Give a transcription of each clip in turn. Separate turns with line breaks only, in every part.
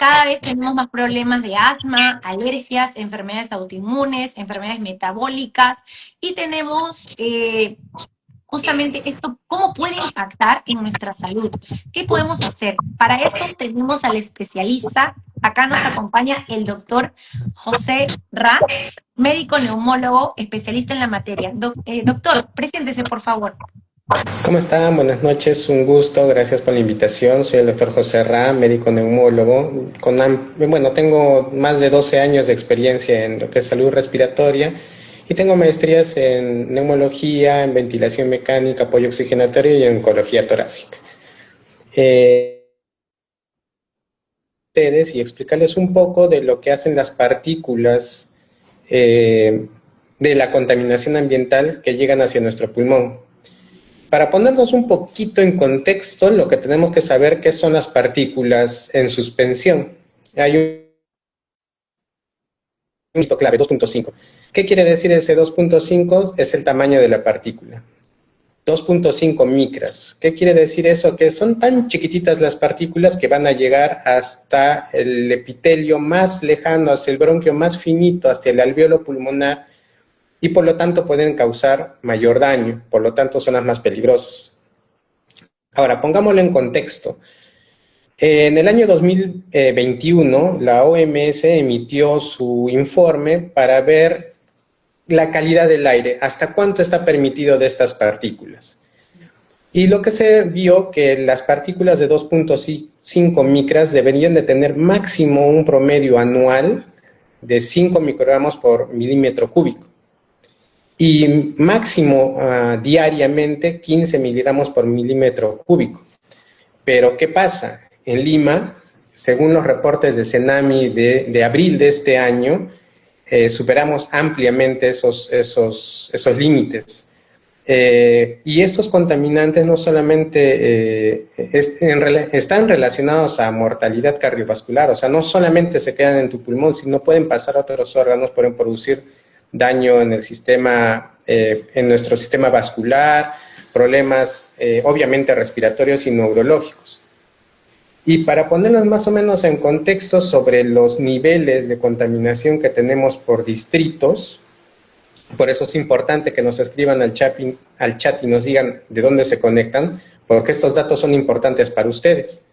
Cada vez tenemos más problemas de asma, alergias, enfermedades autoinmunes, enfermedades metabólicas y tenemos justamente esto, cómo puede impactar en nuestra salud. ¿Qué podemos hacer? Para eso tenemos al especialista. Acá nos acompaña el doctor José Ra, médico neumólogo, especialista en la materia. Doctor, preséntese, por favor.
¿Cómo están? Buenas noches, un gusto, gracias por la invitación. Soy el doctor José Ra, médico neumólogo. Tengo más de 12 años de experiencia en lo que es salud respiratoria y tengo maestrías en neumología, en ventilación mecánica, apoyo oxigenatorio y en oncología torácica. Y explicarles un poco de lo que hacen las partículas de la contaminación ambiental que llegan hacia nuestro pulmón. Para ponernos un poquito en contexto, lo que tenemos que saber qué son las partículas en suspensión. Hay un mito clave, 2.5. ¿Qué quiere decir ese 2.5? Es el tamaño de la partícula. 2.5 micras. ¿Qué quiere decir eso? Que son tan chiquititas las partículas que van a llegar hasta el epitelio más lejano, hasta el bronquio más finito, hasta el alvéolo pulmonar, y por lo tanto pueden causar mayor daño, por lo tanto son las más peligrosas. Ahora, pongámoslo en contexto. En el año 2021, la OMS emitió su informe para ver la calidad del aire, hasta cuánto está permitido de estas partículas. Y lo que se vio que las partículas de 2.5 micras deberían de tener máximo un promedio anual de 5 microgramos por milímetro cúbico. Y máximo diariamente 15 miligramos por milímetro cúbico. Pero ¿qué pasa? En Lima, según los reportes de CENAMI de abril de este año, superamos ampliamente esos límites. Y estos contaminantes no solamente están relacionados a mortalidad cardiovascular, o sea, no solamente se quedan en tu pulmón, sino pueden pasar a otros órganos, pueden producir daño en el sistema, en nuestro sistema vascular, problemas obviamente respiratorios y neurológicos. Y para ponernos más o menos en contexto sobre los niveles de contaminación que tenemos por distritos, por eso es importante que nos escriban al chat y nos digan de dónde se conectan, porque estos datos son importantes para ustedes.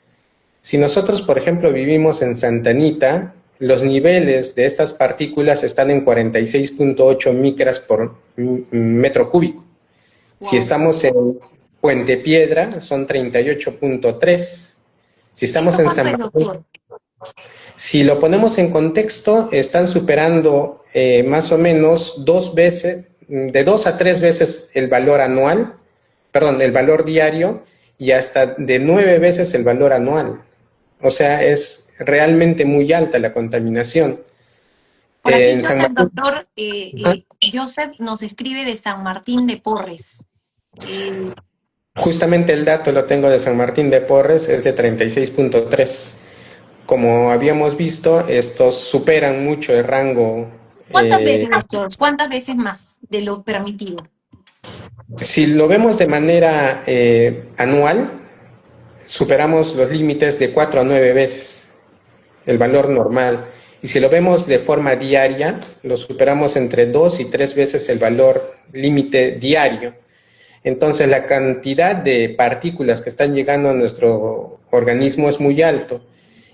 Si nosotros, por ejemplo, vivimos en Santa Anita, los niveles de estas partículas están en 46.8 micras por metro cúbico. Wow. Si estamos en Puente Piedra, son 38.3. Si estamos en San Martín, si lo ponemos en contexto, están superando más o menos 2 veces, de 2 a 3 veces el valor anual, perdón, el valor diario, y hasta de 9 veces el valor anual. O sea, es realmente muy alta la contaminación.
Por aquí el doctor Joseph nos escribe de San Martín de Porres.
Justamente el dato lo tengo de San Martín de Porres, es de 36.3. Como habíamos visto, estos superan mucho el rango.
¿Cuántas veces, doctor? ¿Cuántas veces más de lo permitido?
Si lo vemos de manera anual, superamos los límites de 4 a 9 veces el valor normal. Y si lo vemos de forma diaria, lo superamos entre 2 y 3 veces el valor límite diario. Entonces la cantidad de partículas que están llegando a nuestro organismo es muy alto.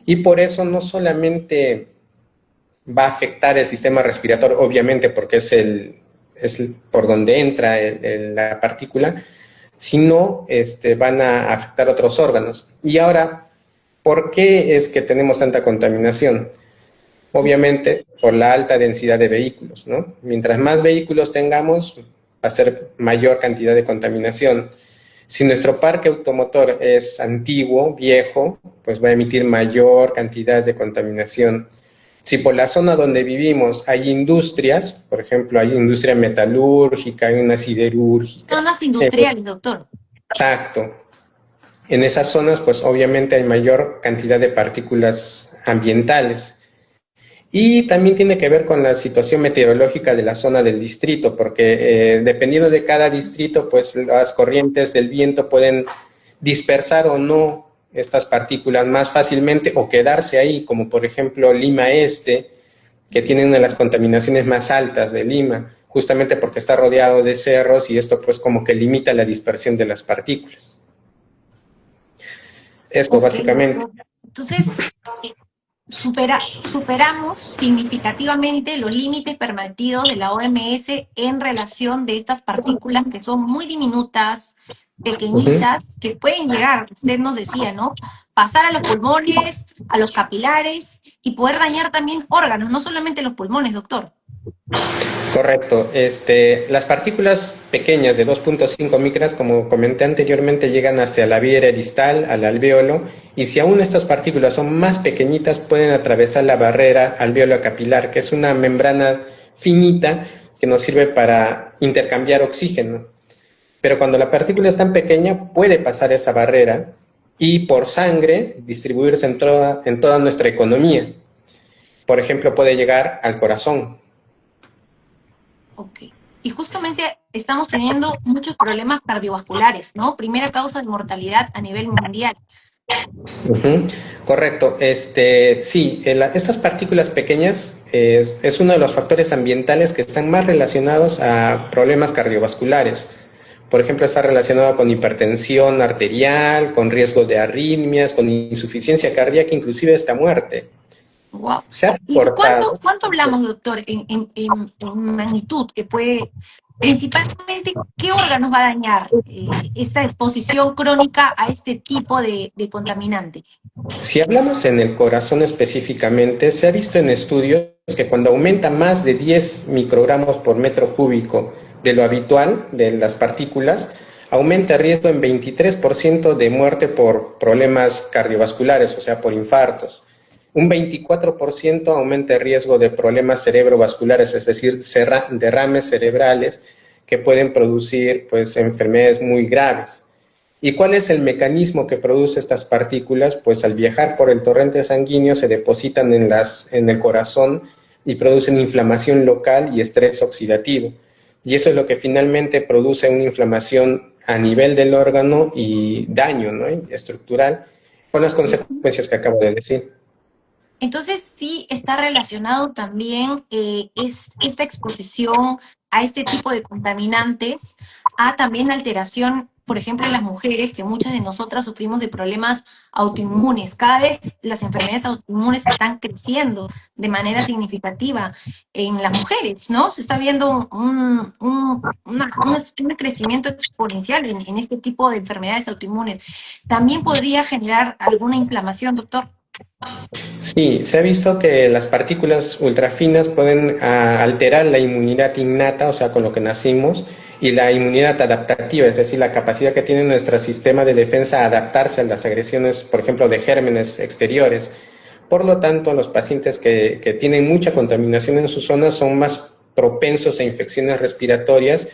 Y por eso no solamente va a afectar el sistema respiratorio, obviamente porque es por donde entra la partícula, sino van a afectar otros órganos. Y ahora, ¿por qué es que tenemos tanta contaminación? Obviamente por la alta densidad de vehículos, ¿no? Mientras más vehículos tengamos, va a ser mayor cantidad de contaminación. Si nuestro parque automotor es antiguo, viejo, pues va a emitir mayor cantidad de contaminación. Si por la zona donde vivimos hay industrias, por ejemplo, hay industria metalúrgica, hay una siderúrgica.
Zonas industriales, doctor.
Exacto. En esas zonas, pues obviamente hay mayor cantidad de partículas ambientales. Y también tiene que ver con la situación meteorológica de la zona del distrito, porque dependiendo de cada distrito, pues las corrientes del viento pueden dispersar o no estas partículas más fácilmente o quedarse ahí, como por ejemplo Lima Este, que tiene una de las contaminaciones más altas de Lima, justamente porque está rodeado de cerros y esto pues como que limita la dispersión de las partículas. Esto
Ok,
básicamente.
doctor. Entonces, superamos significativamente los límites permitidos de la OMS en relación de estas partículas que son muy diminutas,
Ujú.
pequeñitas, que pueden llegar, usted nos decía, ¿no? Pasar a los pulmones, a los capilares y poder dañar también órganos, no solamente los pulmones, doctor.
Correcto. Las partículas pequeñas de 2.5 micras, como comenté anteriormente, llegan hasta la vía distal, al alvéolo, y si aún estas partículas son más pequeñitas, pueden atravesar la barrera alvéolo capilar, que es una membrana finita que nos sirve para intercambiar oxígeno. Pero cuando la partícula es tan pequeña, puede pasar esa barrera y por sangre distribuirse en toda nuestra economía. Por ejemplo, puede llegar al corazón.
Ok. Y justamente estamos teniendo muchos problemas cardiovasculares, ¿no? Primera causa de mortalidad a nivel mundial.
Ujú. Correcto. Sí, estas partículas pequeñas es uno de los factores ambientales que están más relacionados a problemas cardiovasculares. Por ejemplo, está relacionado con hipertensión arterial, con riesgo de arritmias, con insuficiencia cardíaca, inclusive hasta muerte.
Wow.
Se ha
¿Y de
reportado.
cuánto hablamos, doctor, en magnitud que puede, principalmente, qué órganos va a dañar esta exposición crónica a este tipo de contaminantes?
Si hablamos en el corazón específicamente, se ha visto en estudios que cuando aumenta más de 10 microgramos por metro cúbico de lo habitual de las partículas, aumenta el riesgo en 23% de muerte por problemas cardiovasculares, o sea, por infartos. Un 24% aumenta el riesgo de problemas cerebrovasculares, es decir, derrames cerebrales que pueden producir pues, enfermedades muy graves. ¿Y cuál es el mecanismo que produce estas partículas? Pues al viajar por el torrente sanguíneo se depositan en el corazón y producen inflamación local y estrés oxidativo. Y eso es lo que finalmente produce una inflamación a nivel del órgano y daño, ¿no?, estructural, con las consecuencias que acabo de decir.
Entonces sí está relacionado también esta exposición a este tipo de contaminantes, a también alteración, por ejemplo, en las mujeres, que muchas de nosotras sufrimos de problemas autoinmunes. Cada vez las enfermedades autoinmunes están creciendo de manera significativa en las mujeres, ¿no? Se está viendo un crecimiento exponencial en este tipo de enfermedades autoinmunes. También podría generar alguna inflamación, doctor.
Sí, se ha visto que las partículas ultrafinas pueden alterar la inmunidad innata, o sea, con lo que nacimos, y la inmunidad adaptativa, es decir, la capacidad que tiene nuestro sistema de defensa a adaptarse a las agresiones, por ejemplo, de gérmenes exteriores. Por lo tanto, los pacientes que tienen mucha contaminación en sus zonas son más propensos a infecciones respiratorias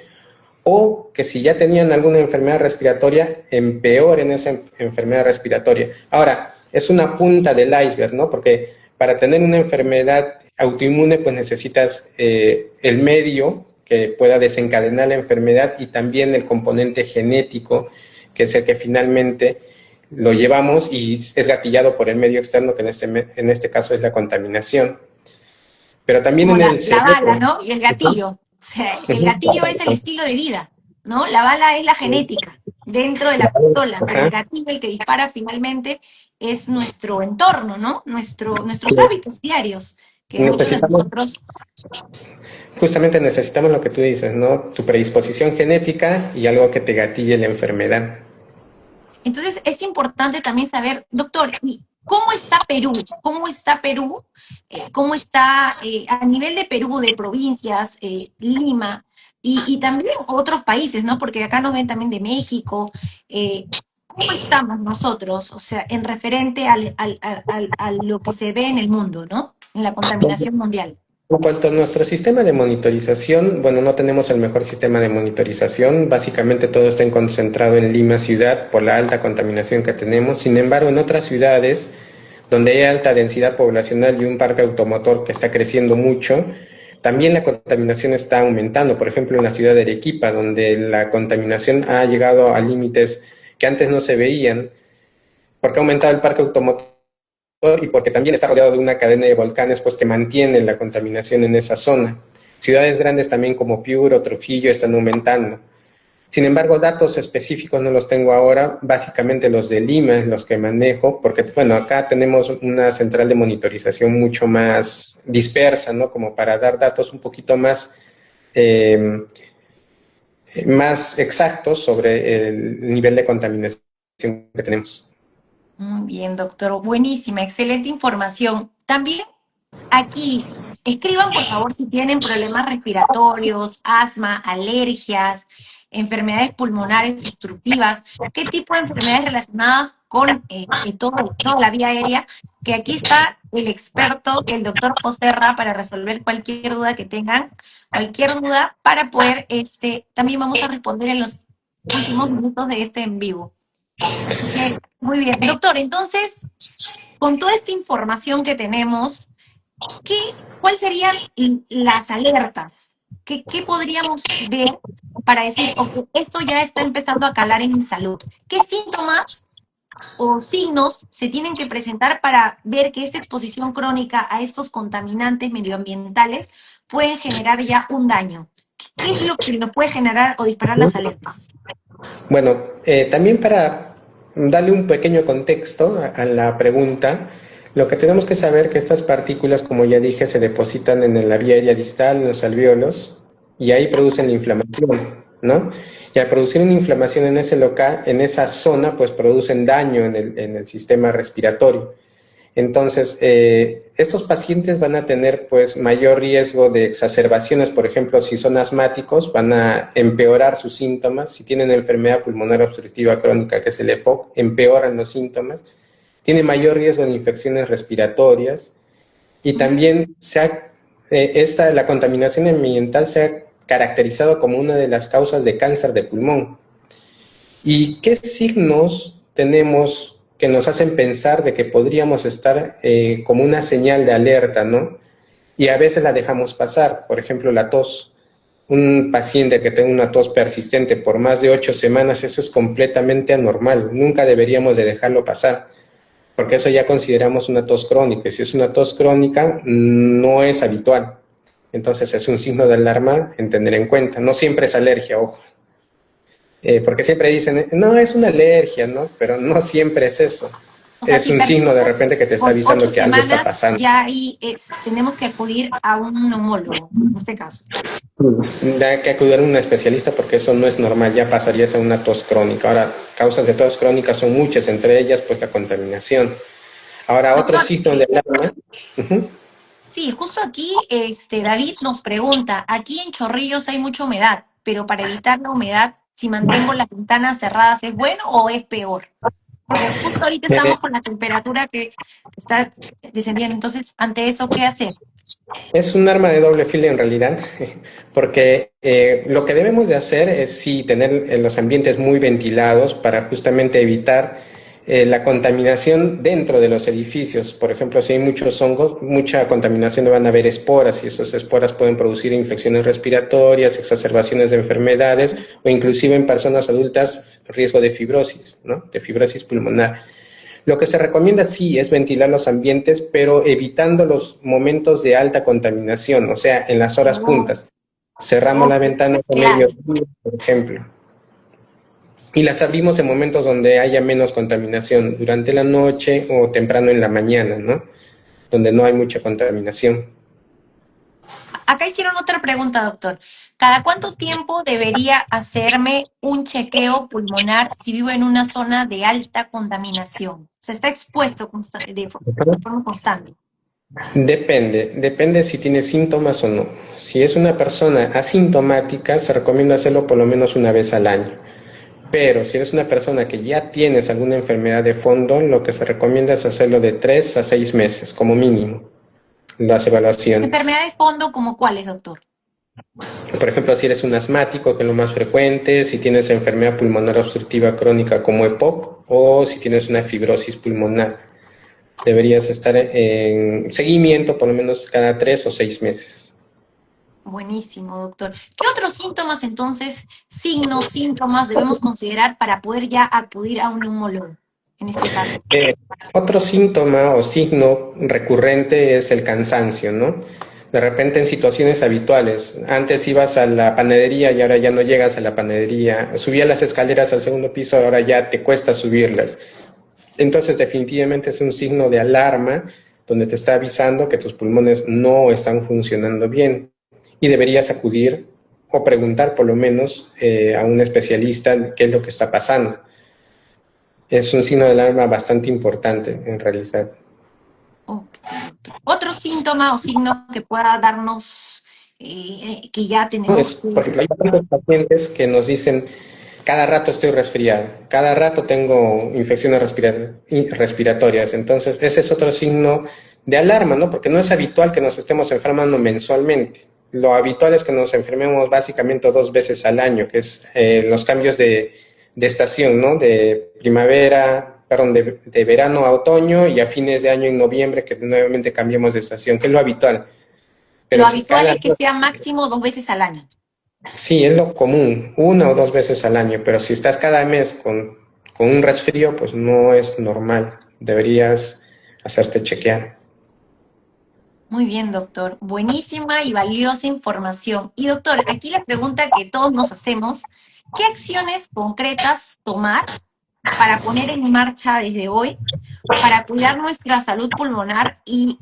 o que si ya tenían alguna enfermedad respiratoria, empeoren esa enfermedad respiratoria. Ahora, es una punta del iceberg, ¿no? Porque para tener una enfermedad autoinmune, pues necesitas el medio que pueda desencadenar la enfermedad y también el componente genético, que es el que finalmente lo llevamos y es gatillado por el medio externo, que en este caso es la contaminación. Pero también
Como
en el
la bala,
cerebro.
¿no? Y el gatillo. O sea, el gatillo es el estilo de vida, ¿no? La bala es la genética dentro de la pistola, pero el
Ajá.
gatillo, el que dispara finalmente, es nuestro entorno, ¿no? Nuestros hábitos diarios, que muchos de
Necesitamos
nosotros.
Justamente necesitamos lo que tú dices, ¿no? Tu predisposición genética y algo que te gatille la enfermedad.
Entonces, es importante también saber, doctor, ¿y cómo está Perú? ¿Cómo está Perú? ¿Cómo está a nivel de Perú, de provincias, Lima, y también otros países, ¿no? Porque acá nos ven también de México. ¿Cómo estamos nosotros? O sea, en referente a lo que se ve en el mundo, ¿no? En la contaminación mundial.
En cuanto a nuestro sistema de monitorización, bueno, no tenemos el mejor sistema de monitorización. Básicamente todo está concentrado en Lima ciudad por la alta contaminación que tenemos. Sin embargo, en otras ciudades donde hay alta densidad poblacional y un parque automotor que está creciendo mucho, también la contaminación está aumentando. Por ejemplo, en la ciudad de Arequipa, donde la contaminación ha llegado a límites que antes no se veían. porque ha aumentado el parque automotor y porque también está rodeado de una cadena de volcanes pues que mantienen la contaminación en esa zona. Ciudades grandes también como Piura o Trujillo están aumentando. Sin embargo, datos específicos no los tengo ahora, básicamente los de Lima, los que manejo, porque, bueno, acá tenemos una central de monitorización mucho más dispersa, ¿no? Como para dar datos un poquito más exactos sobre el nivel de contaminación que tenemos.
Muy bien, doctor. Buenísima, excelente información. También aquí, escriban por favor si tienen problemas respiratorios, asma, alergias, enfermedades pulmonares obstructivas, qué tipo de enfermedades relacionadas con toda la vía aérea, que aquí está el experto, el doctor José Ra, para resolver cualquier duda que tengan, cualquier duda, para poder, también vamos a responder en los últimos minutos de este en vivo. Así que, muy bien. Doctor, entonces, con toda esta información que tenemos, ¿cuáles serían las alertas? ¿Qué podríamos ver para decir, ok, esto ya está empezando a calar en mi salud? ¿Qué síntomas o signos se tienen que presentar para ver que esta exposición crónica a estos contaminantes medioambientales pueden generar ya un daño? ¿Qué es lo que nos puede generar o disparar las alertas?
Bueno, también para darle un pequeño contexto a la pregunta, lo que tenemos que saber que estas partículas, como ya dije, se depositan en la vía aérea distal, en los alvéolos, y ahí producen la inflamación, ¿no? Y al producir una inflamación en ese local, en esa zona, pues producen daño en el sistema respiratorio. Entonces, estos pacientes van a tener pues mayor riesgo de exacerbaciones, por ejemplo, si son asmáticos, van a empeorar sus síntomas, si tienen enfermedad pulmonar obstructiva crónica, que es el EPOC, empeoran los síntomas, tiene mayor riesgo de infecciones respiratorias y también la contaminación ambiental se ha caracterizado como una de las causas de cáncer de pulmón. ¿Y qué signos tenemos que nos hacen pensar de que podríamos estar como una señal de alerta, ¿no? Y a veces la dejamos pasar, por ejemplo, la tos. Un paciente que tenga una tos persistente por más de 8 semanas, eso es completamente anormal. Nunca deberíamos de dejarlo pasar, porque eso ya consideramos una tos crónica. Y si es una tos crónica, no es habitual. Entonces es un signo de alarma en tener en cuenta. No siempre es alergia, ojo. Porque siempre dicen, no, es una alergia, ¿no? Pero no siempre es eso.
O sea,
Es
si
un signo de
persiste
repente que te está
con
avisando
ocho
que algo está
semanas,
pasando.
ya ahí tenemos que acudir a un neumólogo, en este caso.
Hay que acudir a un especialista porque eso no es normal, ya pasaría a ser una tos crónica. Ahora, causas de tos crónicas son muchas, entre ellas pues la contaminación. Ahora, otro
Doctor,
signo de alarma.
sí, justo aquí David nos pregunta, aquí en Chorrillos hay mucha humedad, pero para evitar la humedad, si mantengo las ventanas cerradas, ¿es bueno o es peor? Porque justo ahorita
Eh,
estamos con la temperatura que está descendiendo, entonces, ante eso, ¿qué hacer?
Es un arma de doble filo en realidad, porque lo que debemos de hacer es sí tener los ambientes muy ventilados para justamente evitar la contaminación dentro de los edificios. Por ejemplo, si hay muchos hongos, mucha contaminación, van a haber esporas y esas esporas pueden producir infecciones respiratorias, exacerbaciones de enfermedades o inclusive en personas adultas riesgo de fibrosis, ¿no? De fibrosis pulmonar. Lo que se recomienda sí es ventilar los ambientes, pero evitando los momentos de alta contaminación, o sea, en las horas
Oh,
puntas. Cerramos
ok,
la
eso
ventana
es
a medio
clave.
día, por ejemplo, y las abrimos en momentos donde haya menos contaminación, durante la noche o temprano en la mañana, ¿no? Donde no hay mucha contaminación.
Acá hicieron otra pregunta, doctor. ¿Cada cuánto tiempo debería hacerme un chequeo pulmonar si vivo en una zona de alta contaminación? Se está expuesto de forma constante.
Depende si tiene síntomas o no. Si es una persona asintomática, se recomienda hacerlo por lo menos una vez al año. Pero si eres una persona que ya tienes alguna enfermedad de fondo, lo que se recomienda es hacerlo de 3 a 6 meses, como mínimo, las evaluaciones.
¿Enfermedad de fondo como cuáles, doctor?
Por ejemplo, si eres un asmático, que es lo más frecuente, si tienes enfermedad pulmonar obstructiva crónica como EPOC, o si tienes una fibrosis pulmonar, deberías estar en seguimiento por lo menos cada 3 o 6 meses.
Buenísimo, doctor. ¿Qué otros síntomas entonces, signos, síntomas debemos considerar para poder ya acudir a un neumólogo? en este caso?
Eh, Otro síntoma o signo recurrente es el cansancio, ¿no? De repente en situaciones habituales, antes ibas a la panadería y ahora ya no llegas a la panadería, subías las escaleras al segundo piso, ahora ya te cuesta subirlas. Entonces definitivamente es un signo de alarma donde te está avisando que tus pulmones no están funcionando bien y deberías acudir o preguntar por lo menos a un especialista qué es lo que está pasando. Es un signo de alarma bastante importante en realidad.
Ok, doctor. Otro síntoma o signo que pueda darnos que ya
¿No?
tenemos
Es, por
que...
ejemplo, hay bastantes pacientes que nos dicen, cada rato estoy resfriado, cada rato tengo infecciones respiratorias. Entonces, ese es otro signo de alarma, ¿no? Porque no es habitual que nos estemos enfermando mensualmente. Lo habitual es que nos enfermemos básicamente 2 veces al año, que es los cambios de estación, ¿no? De primavera, perdón, de verano a otoño y a fines de año en noviembre que nuevamente cambiemos de estación, que es lo habitual.
Lo
Pero si
habitual
cada
es que sea máximo 2 veces al año.
Sí, es lo común, 1 o 2 veces al año, pero si estás cada mes con un resfrío, pues no es normal. Deberías hacerte chequear.
Muy bien, doctor. Buenísima y valiosa información. Y doctor, aquí la pregunta que todos nos hacemos, ¿qué acciones concretas tomar para poner en marcha desde hoy para cuidar nuestra salud pulmonar y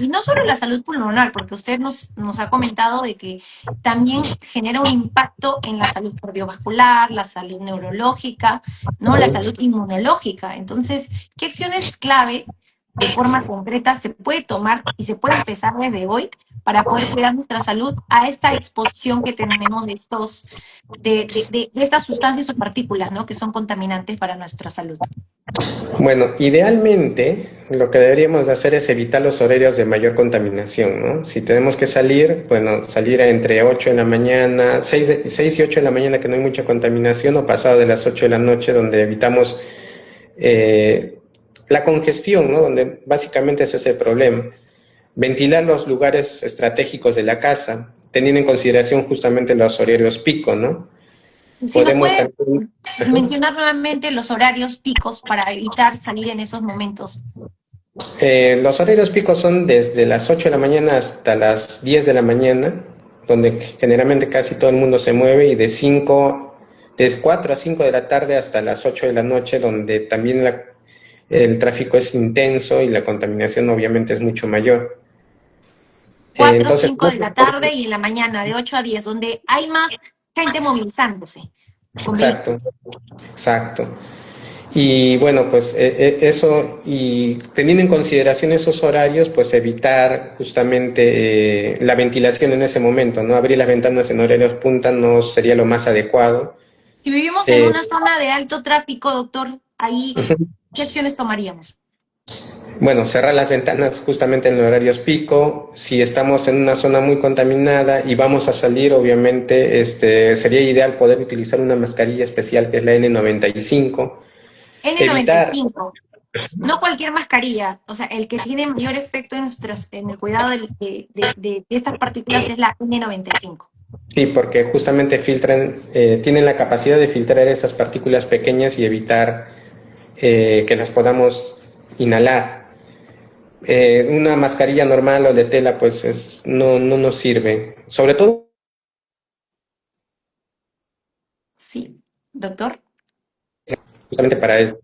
no solo la salud pulmonar, porque usted nos ha comentado de que también genera un impacto en la salud cardiovascular, la salud neurológica, ¿no? La salud inmunológica. Entonces, ¿qué acciones clave de forma concreta se puede tomar y se puede empezar desde hoy para poder cuidar nuestra salud a esta exposición que tenemos de de estas sustancias o partículas, ¿no? Que son contaminantes para nuestra salud?
Bueno, idealmente lo que deberíamos de hacer es evitar los horarios de mayor contaminación, ¿no? Si tenemos que salir, bueno, salir entre 8 de la mañana, 6 y 8 de la mañana que no hay mucha contaminación o pasado de las 8 de la noche donde evitamos eh, la congestión, ¿no? Donde básicamente ese es el problema. Ventilar los lugares estratégicos de la casa, teniendo en consideración justamente los horarios pico, ¿no?
Si nos
Podemos
puede
también...
mencionar nuevamente los horarios picos para evitar salir en esos momentos.
Los horarios picos son desde las 8 de la mañana hasta las 10 de la mañana, donde generalmente casi todo el mundo se mueve, y de 4 a 5 de la tarde hasta las 8 de la noche, donde también el tráfico es intenso y la contaminación obviamente es mucho mayor.
4
Entonces,
5 de la tarde y en la mañana de 8 a 10, donde hay más gente movilizándose con
exacto,
vehículos.
exacto. Y bueno, pues eso, y teniendo en consideración esos horarios, pues evitar justamente la ventilación en ese momento, ¿no? Abrir las ventanas en horarios punta no sería lo más adecuado.
Si vivimos en
Eh,
una zona de alto tráfico, doctor, ahí, ¿qué acciones tomaríamos?
bueno, cerrar las ventanas justamente en los horarios pico. Si estamos en una zona muy contaminada y vamos a salir, obviamente, sería ideal poder utilizar una mascarilla especial que es la N95. Evitar,
N95, no cualquier mascarilla, o sea, el que tiene mayor efecto en el cuidado de estas partículas es la N95.
sí, porque justamente tienen la capacidad de filtrar esas partículas pequeñas y evitar que las podamos inhalar. Una mascarilla normal o de tela, pues no nos sirve. Sobre todo,
Sí, doctor.
justamente para eso.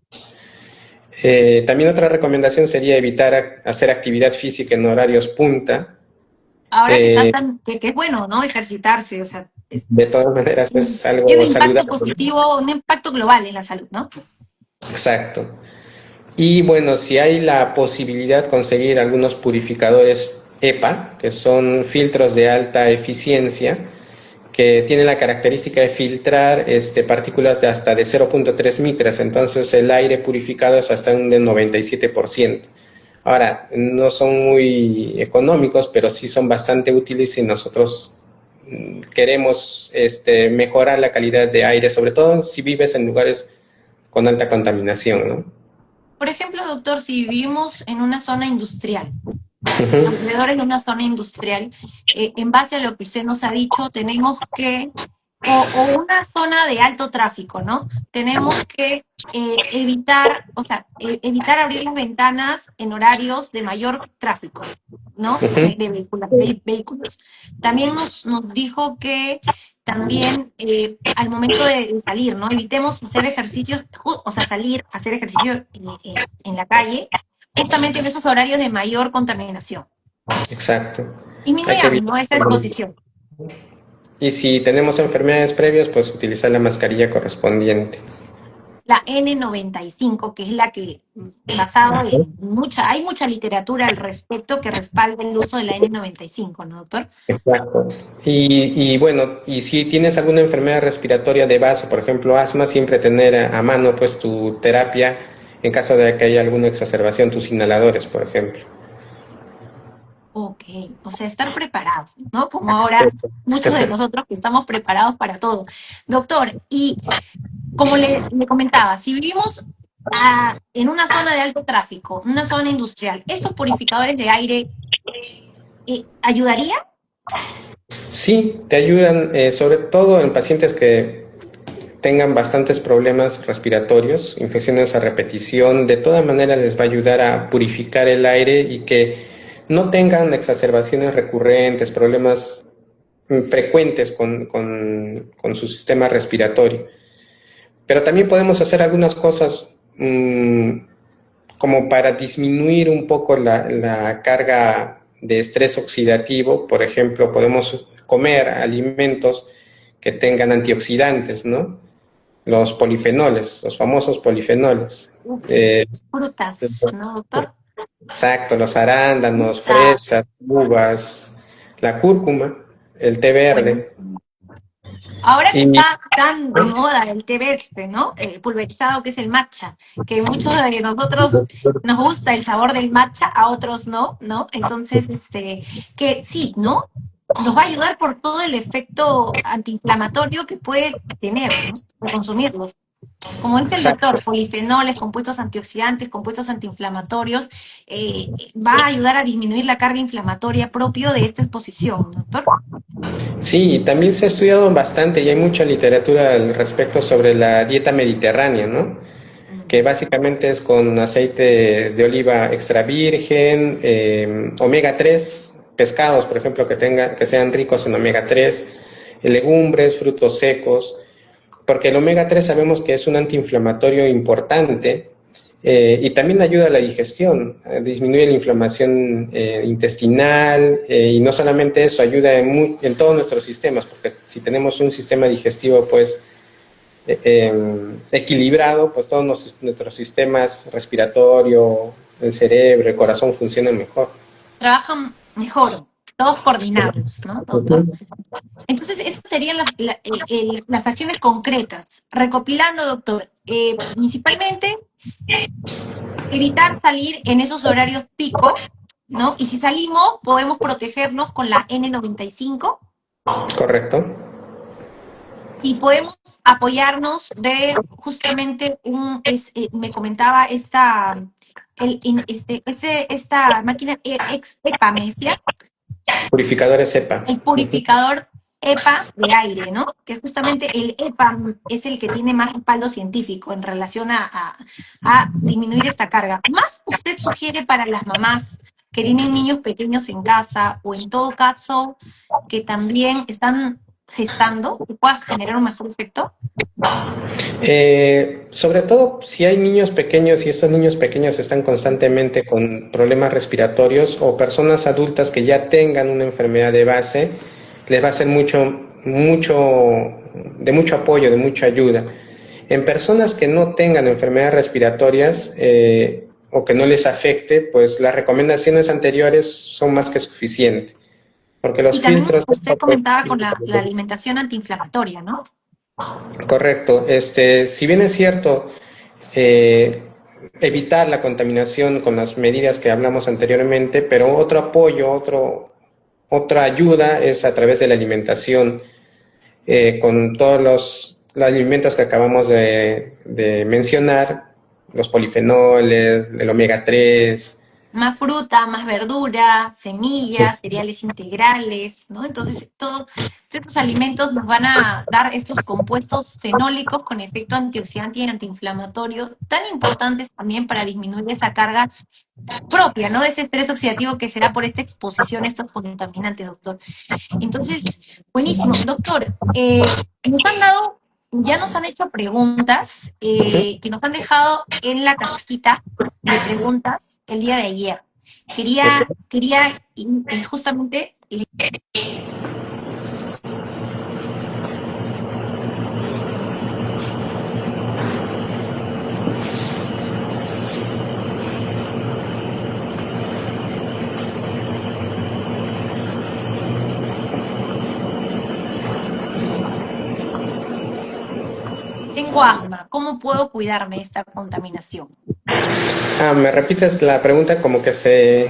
También otra recomendación sería evitar hacer actividad física en horarios punta.
Ahora que está
Eh,
que es bueno, ¿no? Ejercitarse, o sea,
de todas maneras, pues es
tiene
algo
un impacto
saludable.
positivo, un impacto global en la salud, ¿no?
Exacto. Y bueno, si hay la posibilidad de conseguir algunos purificadores EPA, que son filtros de alta eficiencia, que tienen la característica de filtrar partículas de hasta de 0.3 micras, entonces el aire purificado es hasta un de 97%. Ahora, no son muy económicos, pero sí son bastante útiles si nosotros queremos mejorar la calidad de aire, sobre todo si vives en lugares con alta contaminación, ¿no?
Por ejemplo, doctor, si vivimos en una zona industrial,
Ujú.
alrededor de una zona industrial, en base a lo que usted nos ha dicho, tenemos que o una zona de alto tráfico, ¿no? Tenemos que evitar, o sea, evitar abrir las ventanas en horarios de mayor tráfico, ¿no?
Ujú.
De vehículos. También nos dijo que también al momento de salir, ¿no? Evitemos hacer ejercicios, o sea, salir a hacer ejercicio en la calle, justamente en esos horarios de mayor contaminación.
Exacto. Hay que
Disminuyamos,
evitar.
¿no? Esa exposición.
Y si tenemos enfermedades previas, pues utilizar la mascarilla correspondiente.
La N95, que es la que, basado en hay mucha literatura al respecto que respalda el uso de la N95, ¿no, doctor?
Exacto. Y bueno, y si tienes alguna enfermedad respiratoria de base, por ejemplo, asma, siempre tener a mano pues tu terapia en caso de que haya alguna exacerbación, tus inhaladores, por ejemplo.
Ok, o sea, estar preparados, ¿no? Como ahora muchos de nosotros que estamos preparados para todo. Doctor, y como le comentaba, si vivimos en una zona de alto tráfico, una zona industrial, ¿estos purificadores de aire ayudarían?
Sí, te ayudan, sobre todo en pacientes que tengan bastantes problemas respiratorios, infecciones a repetición, de toda manera les va a ayudar a purificar el aire y que no tengan exacerbaciones recurrentes, problemas frecuentes con su sistema respiratorio. Pero también podemos hacer algunas cosas como para disminuir un poco la carga de estrés oxidativo. Por ejemplo, podemos comer alimentos que tengan antioxidantes, ¿no? Los polifenoles, los famosos polifenoles.
Uf,
Eh,
frutas, ¿no, doctor?
exacto, los arándanos,
Frutas,
fresas, uvas, la cúrcuma, el té verde.
buenísimo. Ahora que
Y
está tan de moda el té verde, ¿no? Pulverizado, que es el matcha, que muchos de nosotros nos gusta el sabor del matcha, a otros no, ¿no? Entonces, que sí, ¿no? Nos va a ayudar por todo el efecto antiinflamatorio que puede tener, ¿no? Al consumirlos. Como dice el
exacto.
doctor, polifenoles, compuestos antioxidantes, compuestos antiinflamatorios, va a ayudar a disminuir la carga inflamatoria propio de esta exposición, doctor.
Sí, también se ha estudiado bastante y hay mucha literatura al respecto sobre la dieta mediterránea, ¿no? Que básicamente es con aceite de oliva extra virgen, omega 3, pescados, por ejemplo, que sean ricos en omega 3, legumbres, frutos secos, porque el omega 3 sabemos que es un antiinflamatorio importante y también ayuda a la digestión, disminuye la inflamación intestinal y no solamente eso, ayuda en todos nuestros sistemas, porque si tenemos un sistema digestivo pues equilibrado, pues todos nuestros sistemas respiratorio, el cerebro, el corazón funcionan mejor.
Trabajan mejor, todos coordinados, ¿no, doctor? Entonces, esas serían las acciones concretas. Recopilando, doctor, principalmente evitar salir en esos horarios pico, ¿no? Y si salimos, podemos protegernos con la N95
¿Correcto?
y podemos apoyarnos de justamente me comentaba esta máquina EPA, me decía,
Purificadores EPA.
el purificador EPA de aire, ¿no? Que justamente el EPA es el que tiene más respaldo científico en relación a disminuir esta carga. ¿Más usted sugiere para las mamás que tienen niños pequeños en casa o en todo caso que también están gestando, que pueda generar un mejor efecto?
Sobre todo si hay niños pequeños y estos niños pequeños están constantemente con problemas respiratorios o personas adultas que ya tengan una enfermedad de base, les va a ser de mucho apoyo, de mucha ayuda. En personas que no tengan enfermedades respiratorias o que no les afecte, pues las recomendaciones anteriores son más que suficientes, porque los
Y también
filtros...
usted comentaba con la alimentación antiinflamatoria, ¿no?
Correcto. Si bien es cierto, eh, evitar la contaminación con las medidas que hablamos anteriormente, pero otro apoyo, otra ayuda es a través de la alimentación, con todos los alimentos que acabamos de mencionar, los polifenoles, el omega 3,
más fruta, más verdura, semillas, cereales integrales, ¿no? Entonces, todos estos alimentos nos van a dar estos compuestos fenólicos con efecto antioxidante y antiinflamatorio, tan importantes también para disminuir esa carga propia, ¿no? Ese estrés oxidativo que será por esta exposición a estos contaminantes, doctor. Entonces, buenísimo. Doctor, ya nos han hecho preguntas que nos han dejado en la cajita de preguntas el día de ayer. Quería justamente tengo asma, ¿cómo puedo cuidarme de esta contaminación?
¿Me repites la pregunta como que
Sí,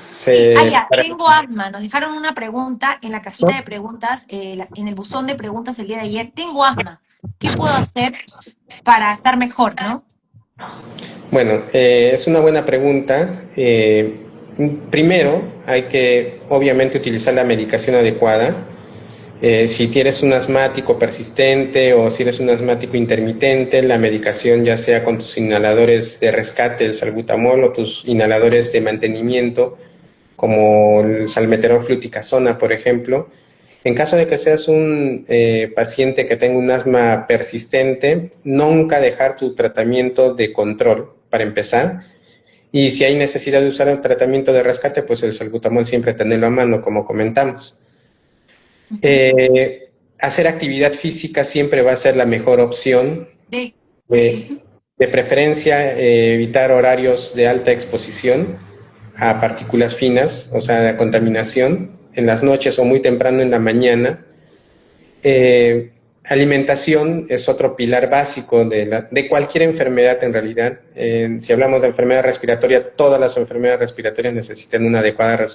se...
ya, tengo asma. Nos dejaron una pregunta en la cajita de preguntas, en el buzón de preguntas el día de ayer. Tengo asma. ¿Qué puedo hacer para estar mejor, no?
Bueno, es una buena pregunta. Primero, hay que obviamente utilizar la medicación adecuada. Si tienes un asmático persistente o si eres un asmático intermitente, la medicación ya sea con tus inhaladores de rescate, el salbutamol, o tus inhaladores de mantenimiento, como el salmeterol fluticasona, por ejemplo. En caso de que seas un paciente que tenga un asma persistente, nunca dejar tu tratamiento de control, para empezar. Y si hay necesidad de usar el tratamiento de rescate, pues el salbutamol siempre tenerlo a mano, como comentamos.
Ujú.
Hacer actividad física siempre va a ser la mejor opción.
Sí.
Eh,
Ujú.
de preferencia, evitar horarios de alta exposición a partículas finas, o sea, de contaminación, en las noches o muy temprano en la mañana. Alimentación es otro pilar básico de cualquier enfermedad en realidad. Si hablamos de enfermedad respiratoria, todas las enfermedades respiratorias necesitan una adecuada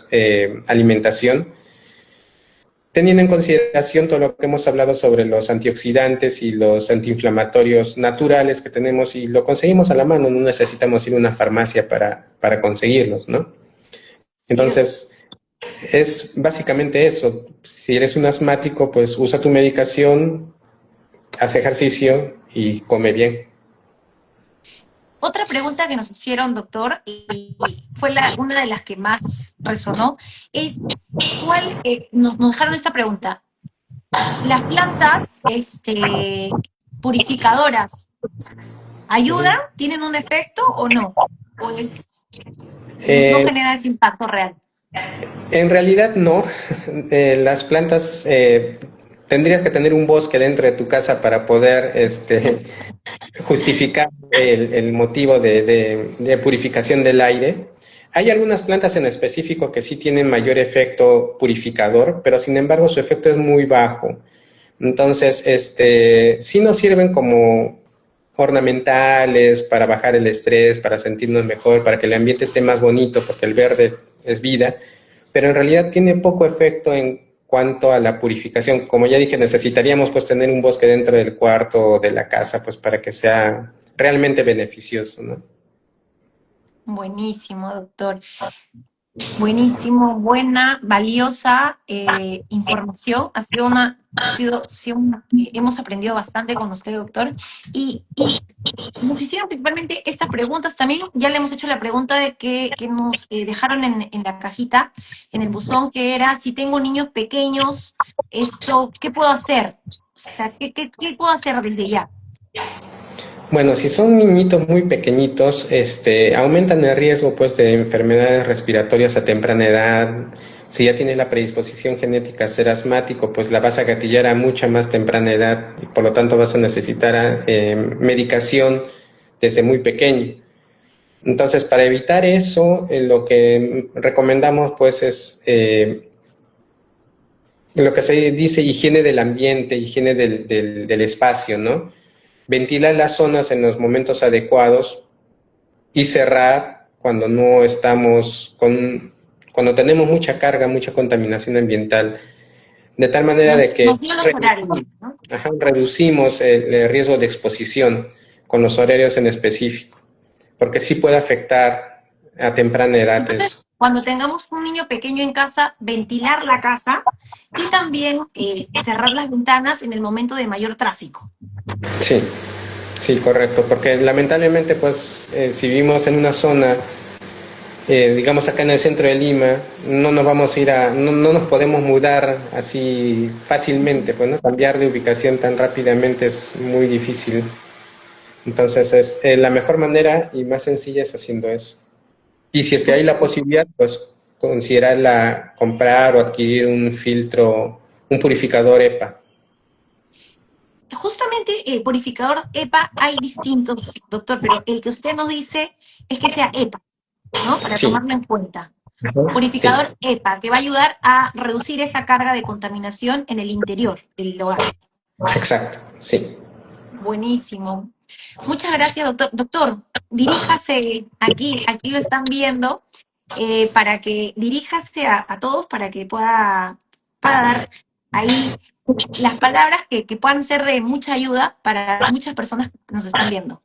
alimentación, teniendo en consideración todo lo que hemos hablado sobre los antioxidantes y los antiinflamatorios naturales que tenemos, y lo conseguimos a la mano, no necesitamos ir a una farmacia para conseguirlos, ¿no?
Sí,
Entonces, es básicamente eso. Si eres un asmático, pues usa tu medicación, haz ejercicio y come bien.
otra pregunta que nos hicieron, doctor, y fue una de las que más resonó, es nos dejaron esta pregunta. ¿Las plantas purificadoras ayudan? ¿Tienen un efecto o no? ¿O no
Eh,
genera ese impacto real?
en realidad no. Las plantas, tendrías que tener un bosque dentro de tu casa para poder justificar el motivo de purificación del aire. Hay algunas plantas en específico que sí tienen mayor efecto purificador, pero sin embargo su efecto es muy bajo. Entonces, sí nos sirven como ornamentales para bajar el estrés, para sentirnos mejor, para que el ambiente esté más bonito, porque el verde es vida, pero en realidad tiene poco efecto en cuanto a la purificación. Como ya dije, necesitaríamos pues tener un bosque dentro del cuarto o de la casa, pues para que sea realmente beneficioso, ¿no?
Buenísimo, doctor. Buenísimo, buena, valiosa información. Hemos aprendido bastante con usted, doctor. Y nos hicieron principalmente estas preguntas también. Ya le hemos hecho la pregunta que nos dejaron en la cajita, en el buzón, que era si tengo niños pequeños, ¿qué puedo hacer? O sea, ¿qué puedo hacer desde ya?
Bueno, si son niñitos muy pequeñitos, aumentan el riesgo pues de enfermedades respiratorias a temprana edad. Si ya tienes la predisposición genética a ser asmático, pues la vas a gatillar a mucha más temprana edad y por lo tanto vas a necesitar medicación desde muy pequeño. Entonces, para evitar eso, lo que recomendamos pues es lo que se dice higiene del ambiente, higiene del espacio, ¿no? Ventilar las zonas en los momentos adecuados y cerrar cuando no estamos cuando tenemos mucha carga, mucha contaminación ambiental, de tal manera de que
Nos dio los horarios, ¿no?
reducimos el riesgo de exposición con los horarios en específico, porque sí puede afectar a temprana edad.
Entonces, cuando tengamos un niño pequeño en casa, ventilar la casa y también cerrar las ventanas en el momento de mayor tráfico.
Sí, sí, correcto, porque lamentablemente, pues, si vivimos en una zona, digamos acá en el centro de Lima, no nos vamos a ir no nos podemos mudar así fácilmente, pues, ¿no? Cambiar de ubicación tan rápidamente es muy difícil. Entonces, la mejor manera y más sencilla es haciendo eso. Y si es que hay la posibilidad, pues, considerarla comprar o adquirir un filtro, un purificador EPA.
Justamente el purificador EPA hay distintos, doctor, pero el que usted nos dice es que sea EPA, ¿no? Para
Sí,
tomarlo en cuenta.
sí,
Purificador EPA, que va a ayudar a reducir esa carga de contaminación en el interior del hogar.
exacto, sí.
Buenísimo. Muchas gracias, doctor. Doctor, diríjase aquí lo están viendo, para que diríjase a todos para que pueda dar ahí las palabras que puedan ser de mucha ayuda para muchas personas que nos están viendo.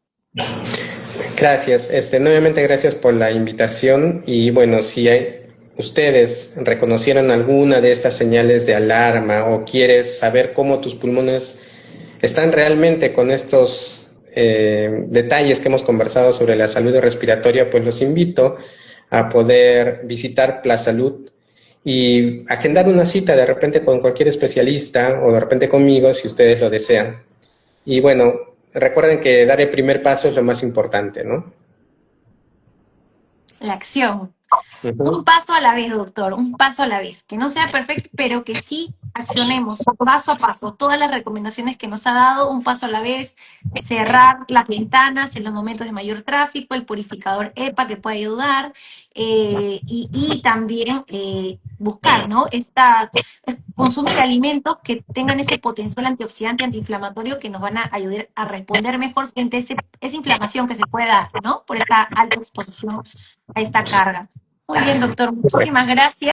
Gracias. Nuevamente gracias por la invitación y bueno, si ustedes reconocieron alguna de estas señales de alarma o quieres saber cómo tus pulmones están realmente con estos detalles que hemos conversado sobre la salud respiratoria, pues los invito a poder visitar Plazalud y agendar una cita de repente con cualquier especialista o de repente conmigo si ustedes lo desean. Y bueno, recuerden que dar el primer paso es lo más importante, ¿no?
La acción. Un
Uh-huh.
paso a la vez, doctor, un paso a la vez. Que no sea perfecto, pero que sí accionemos paso a paso todas las recomendaciones que nos ha dado, un paso a la vez, cerrar las ventanas en los momentos de mayor tráfico, el purificador EPA que puede ayudar, y también buscar, ¿no? Consumir alimentos que tengan ese potencial antioxidante, antiinflamatorio que nos van a ayudar a responder mejor frente a esa inflamación que se puede dar, ¿no? Por esta alta exposición a esta carga. Muy bien, doctor. Muchísimas gracias.